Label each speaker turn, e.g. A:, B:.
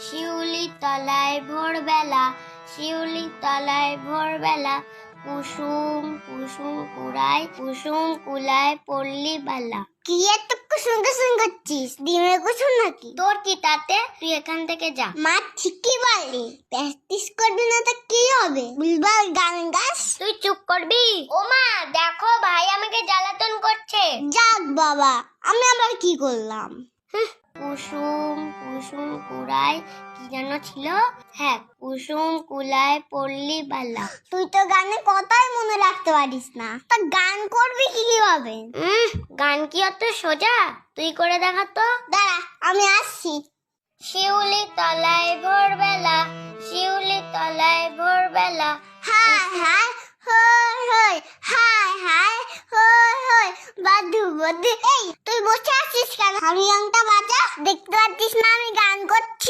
A: শিউলি তলায় ভোরবেলা, শিউলি তলায় ভোরবেলা, কুসুম কুসুম কুড়ায়, কুসুম কুলায় পল্লী বালা। কি এত কুসুম কুসুম করছিস? ডিমের কুসুম নাকি? তোর কি তাতে? তুই এখান থেকে যা। মা ঠিকই বললি, প্র্যাকটিস করবি না তো কি হবে? বুলবাল গান গাস। তুই চুপ করবি? ও মা দেখো, ভাই আমাকে জ্বালাতন করছে। যাক বাবা, আমি আবার কি করলাম? কুসুম কুসুম কুড়ায়, কি যেন ছিল? হ্যাঁ, কুসুম কুলায় পল্লী বালা। তুই তো গানে কথাই মনে রাখতে পারিস না, তা গান করবি কিভাবে? গান কি অত সোজা? তুই করে দেখা তো। দাঁড়া, আমি আসছি। শিউলি তলায় ভোরবেলা, শিউলি তলায় ভোরবেলা, হায় হায় হই হই, হায় হায় হই হই, বাদু বাদু। এই তুই বসে আছিস কেন? হারিয়াংটা বাজা, দেখতে পাচ্ছিস না আমি গান করছি?